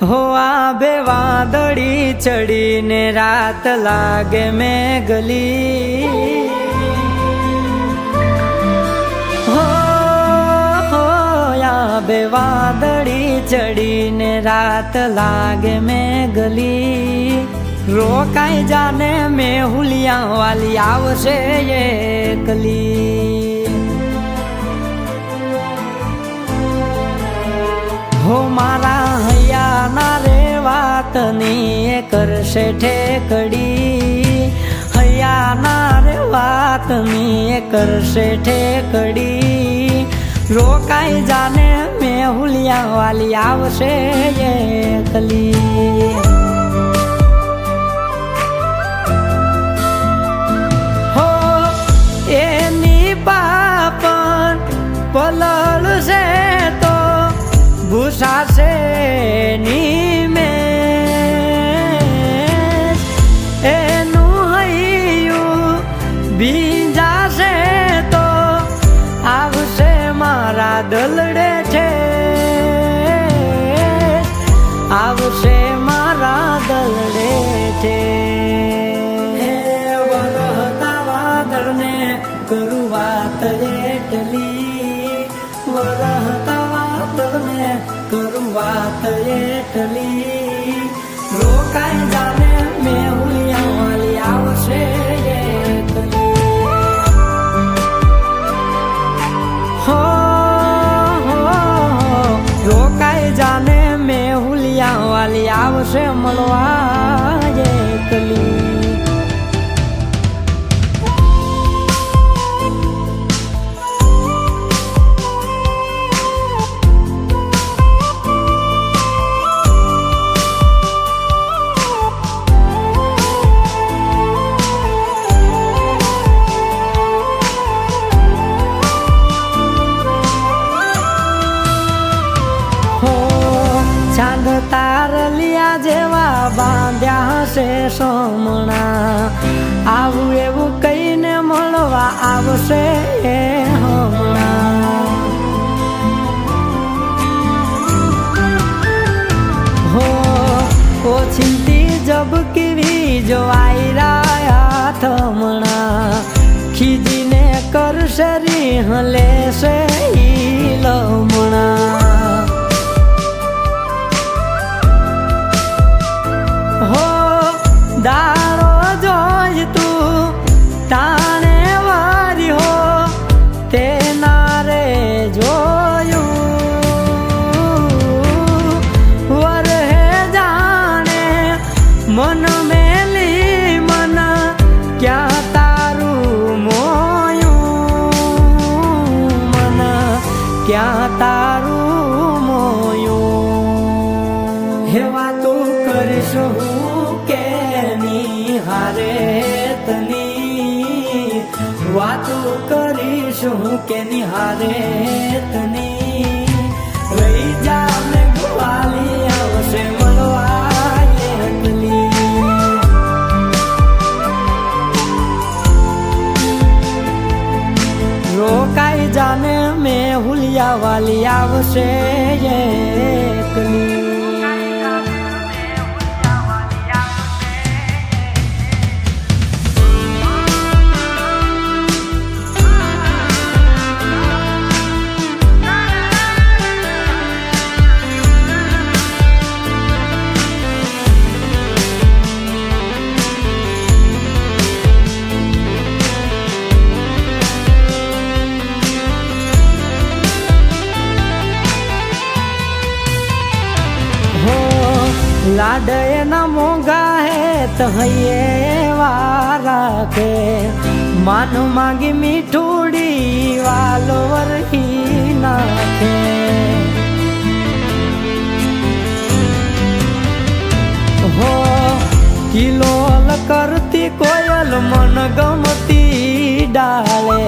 हो आबे वादड़ी चढ़ी ने रात लागे में गली हो आबे वादड़ी चढ़ी ने रात लागे में गली रोकाई जाने में हुलिया वाली आवशे ये कली हो मारा हैया ना रे वात नी करशे ठेकड़ी हैया ना रे वात नी करशे ठेकड़ी रोकाई जाने में हुलिया वाली आवशे ये कली हो एनी पापन पलल से भूषा से नीमे एनु हयु बीजा से तो आवशे मारा दलड़े छे आवशे मारा दलड़े छे वरहता वादळ ने करू वात एटली वरहता करूँ बात एटली रोकाई जाने में हुलिया वाली आवशे ये कली हो रोकाई जाने में हुलिया वाली आवशे मलवा ये कली चांद तारलिया जेवा बांध्या हशे सोमणा आवू एवू कईने मळवा आवशे हमणा हो ओछिंती जबकीवी जो आई राया थमणा खीजीने करशे रिह लेशे ई लमणा हो दारो जोज तू ताने वारी हो तेना रे जोयू वर है जाने मन मेली मन क्या तारू मोयू मन क्या तारू मोयू हेवा तू करिशो हारे तनी वातो करीशुं के निहारे तनी रही जा में गुवाली आवशे मलवा ये कली रोकाई जाने में हुलिया वाली आवशे ये कली लाडे न मोगा है तो ये वारा के मानो मांगी मिठूड़ी वालो वरही नाखे हो किलोल करती कोयल मन गमती डाले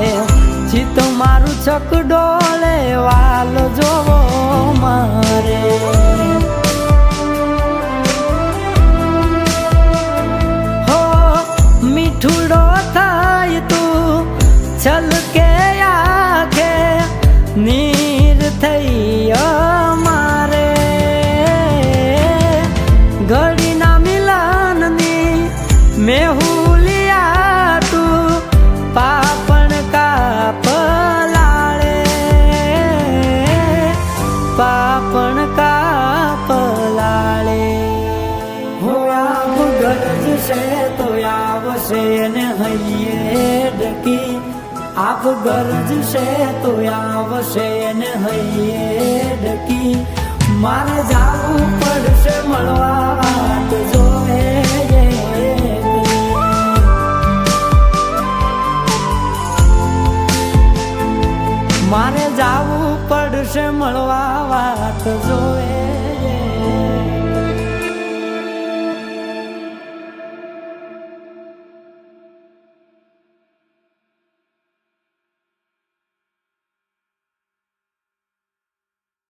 चित मारू चक डोले वालो जोवो मारे मिठूड़ो थाय तू चल के आखे नीर थई मारे ઘડીના મિલનની મેહુલિયા તું પાપણ કા પલાળે, પાપણ કા પલાળે. હો આવ ગરજ છે તો આવશે ને હૈયે ડકી, આપ ગરજ છે તો આવશે ને હૈયે ડકી. મારે જાવું પડશે મળવા વાત જોએ, મારે જાવું પડશે મળવા વાત જો